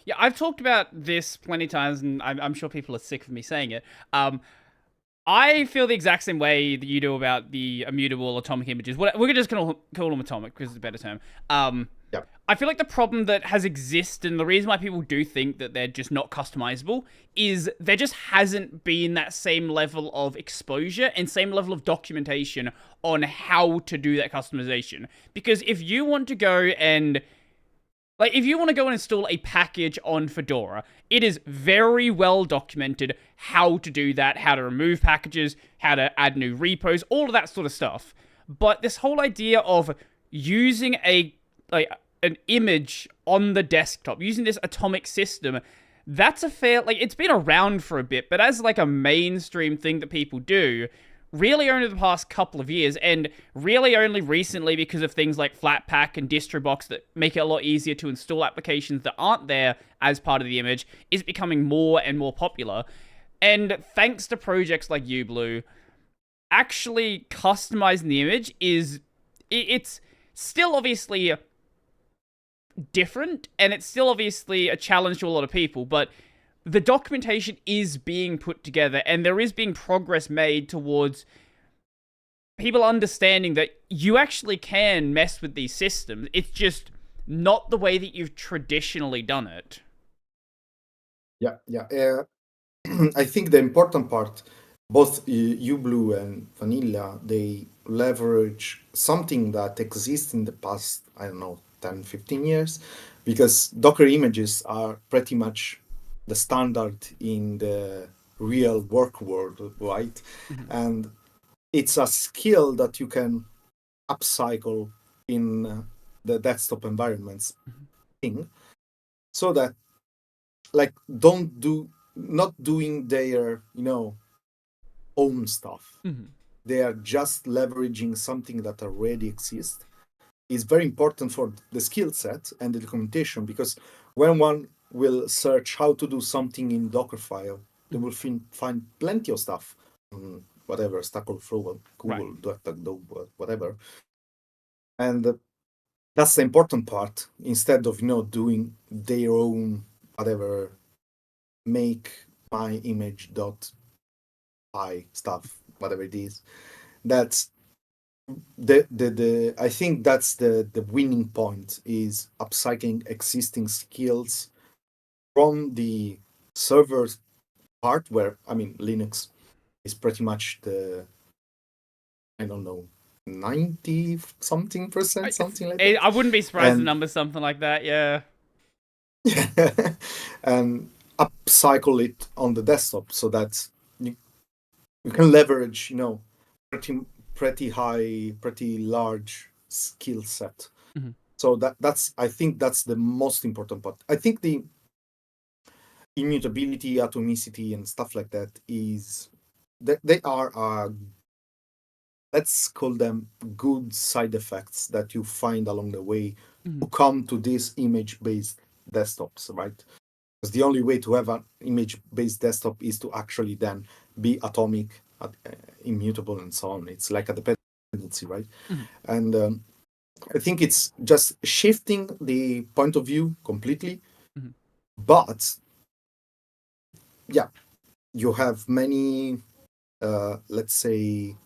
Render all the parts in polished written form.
Yeah, I've talked about this plenty of times, and I'm sure people are sick of me saying it. I feel the exact same way that you do about the immutable atomic images. We're just gonna call them atomic because it's a better term. Yeah. I feel like the problem that has existed, and the reason why people do think that they're just not customizable, is there just hasn't been that same level of exposure and same level of documentation on how to do that customization. Because if you want to go and if you want to go and install a package on Fedora, it is very well documented how to do that, how to remove packages, how to add new repos, all of that sort of stuff. But this whole idea of using an image on the desktop, using this atomic system, that's a fair, it's been around for a bit, but as a mainstream thing that people do, really only the past couple of years, and really only recently because of things like Flatpak and Distrobox that make it a lot easier to install applications that aren't there as part of the image, is becoming more and more popular. And thanks to projects like uBlue, actually customizing the image it's still obviously different, and it's still obviously a challenge to a lot of people, but the documentation is being put together, and there is being progress made towards people understanding that you actually can mess with these systems. It's just not the way that you've traditionally done it. Yeah. I think the important part, both uBlue and Vanilla, they leverage something that exists in the past, I don't know, 10, 15 years, because Docker images are pretty much the standard in the real work world, right? Mm-hmm. And it's a skill that you can upcycle in the desktop environments thing, so that not doing their own stuff. Mm-hmm. They are just leveraging something that already exists. Is very important for the skill set and the documentation, because when one will search how to do something in Dockerfile, they will find plenty of stuff, whatever, Stack Overflow, Google, DuckDuckGo, whatever. And that's the important part, instead of doing their own whatever, make my image dot py stuff, whatever it is. That's the I think that's the winning point, is upcycling existing skills from the server part, where Linux is pretty much the, I don't know, 90 something percent, something like that. I wouldn't be surprised the number something like that. Yeah. And upcycle it on the desktop, so that you can leverage pretty high, pretty large skill set. Mm-hmm. So I think that's the most important part. I think the immutability, atomicity, and stuff like that they are let's call them good side effects that you find along the way to come to these image-based desktops, right? Because the only way to have an image-based desktop is to actually then be atomic, immutable, and so on. It's like a dependency, right? Mm-hmm. And I think it's just shifting the point of view completely. Mm-hmm. But yeah, you have many, let's say,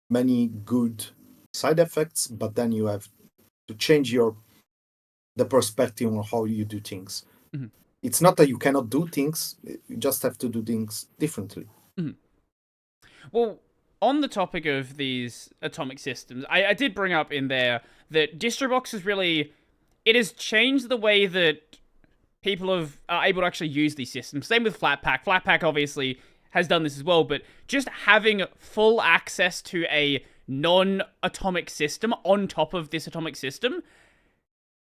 many good side effects, but then you have to change the perspective on how you do things. Mm-hmm. It's not that you cannot do things, you just have to do things differently. Mm-hmm. Well, on the topic of these atomic systems, I did bring up in there that Distrobox it has changed the way that people are able to actually use these systems. Same with Flatpak. Flatpak obviously has done this as well, but just having full access to a non-atomic system on top of this atomic system,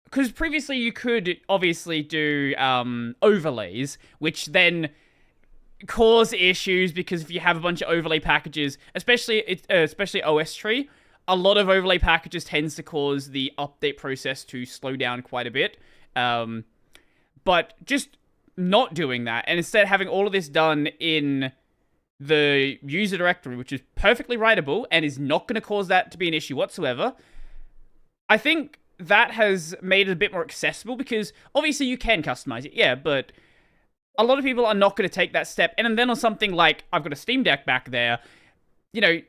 because previously you could obviously do overlays, which then cause issues, because if you have a bunch of overlay packages, especially OS tree, a lot of overlay packages tends to cause the update process to slow down quite a bit. But just not doing that, and instead having all of this done in the user directory, which is perfectly writable and is not going to cause that to be an issue whatsoever, I think that has made it a bit more accessible, because obviously you can customize it, yeah, but a lot of people are not going to take that step. And then on something like, I've got a Steam Deck back there, you know,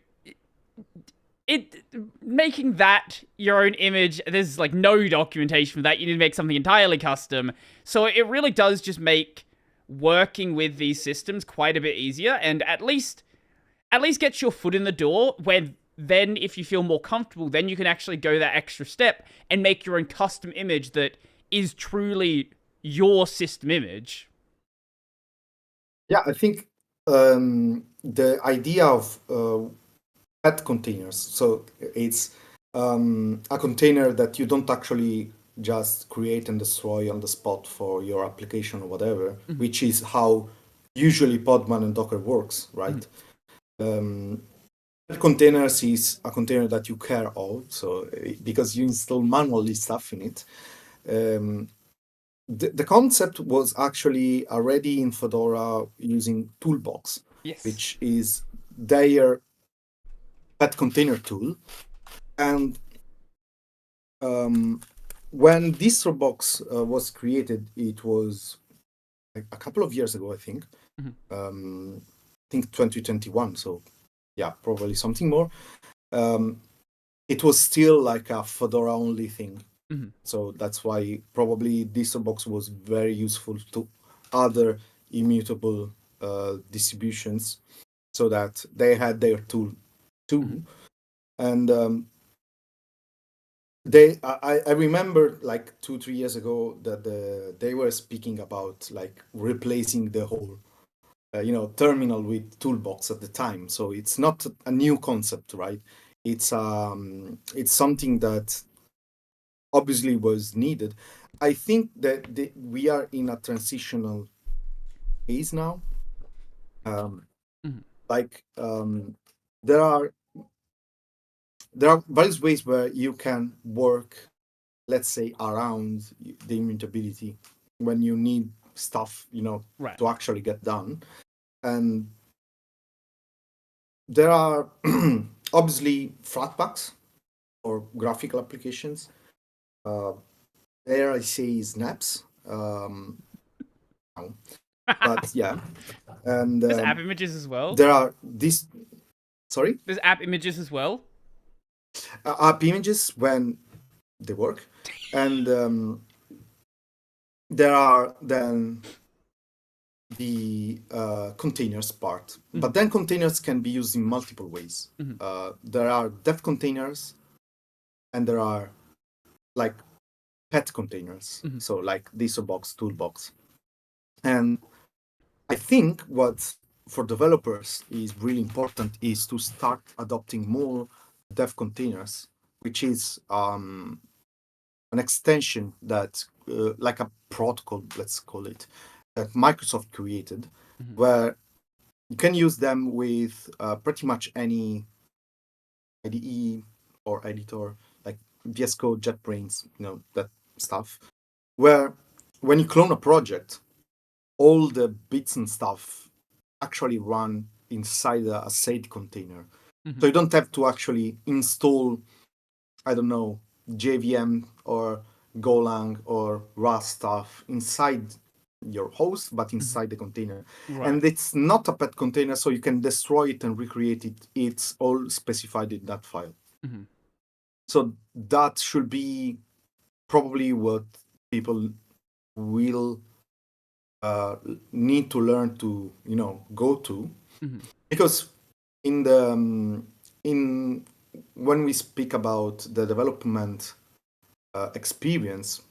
it making that your own image, there's like no documentation for that. You need to make something entirely custom. So it really does just make working with these systems quite a bit easier, and at least gets your foot in the door, where then if you feel more comfortable, then you can actually go that extra step and make your own custom image that is truly your system image. Yeah, I think the idea of pet containers, so it's a container that you don't actually just create and destroy on the spot for your application or whatever, which is how usually Podman and Docker works, right? Containers is a container that you care of, so because you install manually stuff in it. The concept was actually already in Fedora using Toolbox, Yes. which is their pet container tool. And when Distrobox was created, it was like a couple of years ago, I think. I think 2021. So yeah, probably something more. It was still like a Fedora only thing. So that's why probably Distrobox was very useful to other immutable distributions, so that they had their tool too. And I remember like 2-3 years ago that they were speaking about like replacing the whole terminal with Toolbox at the time. So it's not a new concept, right? It's something that obviously was needed. I think that we are in a transitional phase now. There are various ways where you can work, let's say, around the immutability when you need stuff, Right. to actually get done. And there are obviously Flatpaks or graphical applications. There I say snaps. But yeah. And There's app images as well. there are these. Sorry? There's app images as well. App images when they work. And there are then the containers part. But then containers can be used in multiple ways. There are dev containers, and there are like pet containers. So like Distrobox, Toolbox. And I think what for developers is really important is to start adopting more dev containers, which is an extension that, like a protocol, let's call it, that Microsoft created, where you can use them with pretty much any IDE or editor, like VS Code, JetBrains, that stuff, where when you clone a project, all the bits and stuff actually run inside a SAID container. So you don't have to actually install, I don't know, JVM or Golang or Rust stuff inside your host, but inside the container. Right. And it's not a pet container, so you can destroy it and recreate it. It's all specified in that file. So that should be probably what people will need to learn to, go to, because when we speak about the development experience,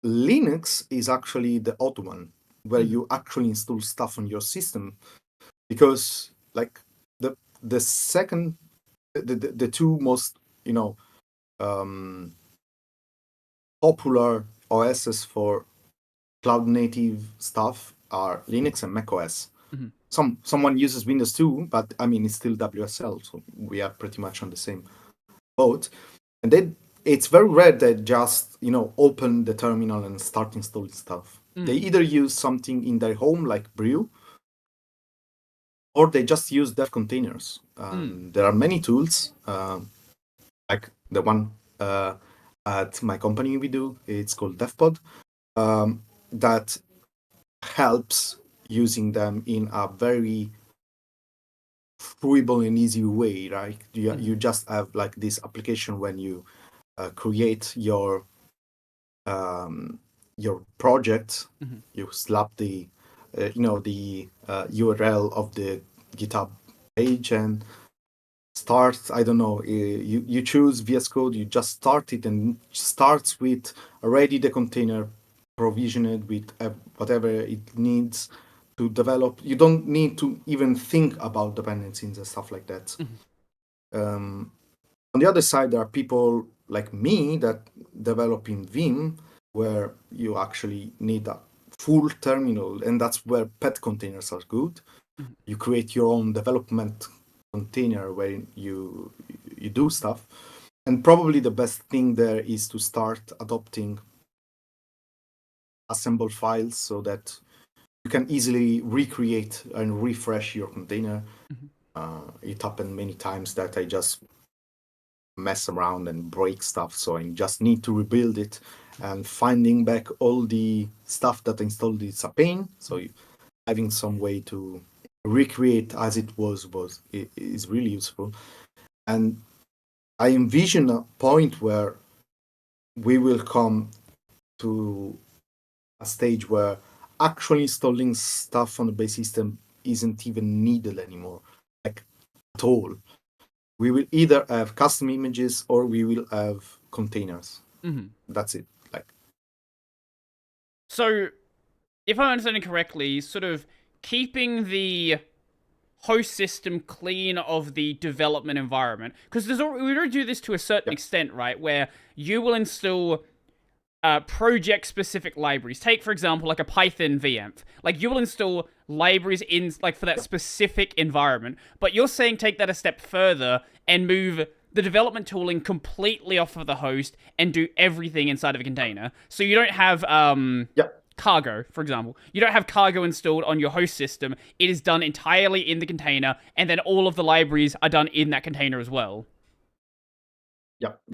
Linux is actually the odd one where you actually install stuff on your system, because like the two most popular OSs for cloud native stuff are Linux and macOS. Someone uses Windows too, but I mean it's still WSL, so we are pretty much on the same boat. And then it's very rare that just open the terminal and start installing stuff. They either use something in their home like Brew, or they just use dev containers. There are many tools, like the one at my company we do. It's called DevPod. That helps using them in a very fruable and easy way, right? You just have like this application when you create your project, you slap the the URL of the GitHub page and start. I don't know. You choose VS Code. You just start it and starts with already the container provisioned with whatever it needs to develop. You don't need to even think about dependencies and stuff like that. On the other side, there are people like me that develop in Vim, where you actually need a full terminal, and that's where pet containers are good. You create your own development container where you do stuff, and probably the best thing there is to start adopting assemble files so that you can easily recreate and refresh your container. It happened many times that I just mess around and break stuff, so I just need to rebuild it, and finding back all the stuff that I installed is a pain. So having some way to recreate as it was is really useful. And I envision a point where we will come to a stage where actually installing stuff on the base system isn't even needed anymore, like at all. We will either have custom images or we will have containers. That's it. So, if I'm understanding correctly, sort of keeping the host system clean of the development environment, because we already do this to a certain extent, right? Where you will install project-specific libraries. Take, for example, like a Python VMF. Like, you will install libraries in, like, for that specific environment. But you're saying take that a step further and move the development tooling completely off of the host and do everything inside of a container. So you don't have cargo, for example. You don't have cargo installed on your host system. It is done entirely in the container, and then all of the libraries are done in that container as well. Yeah.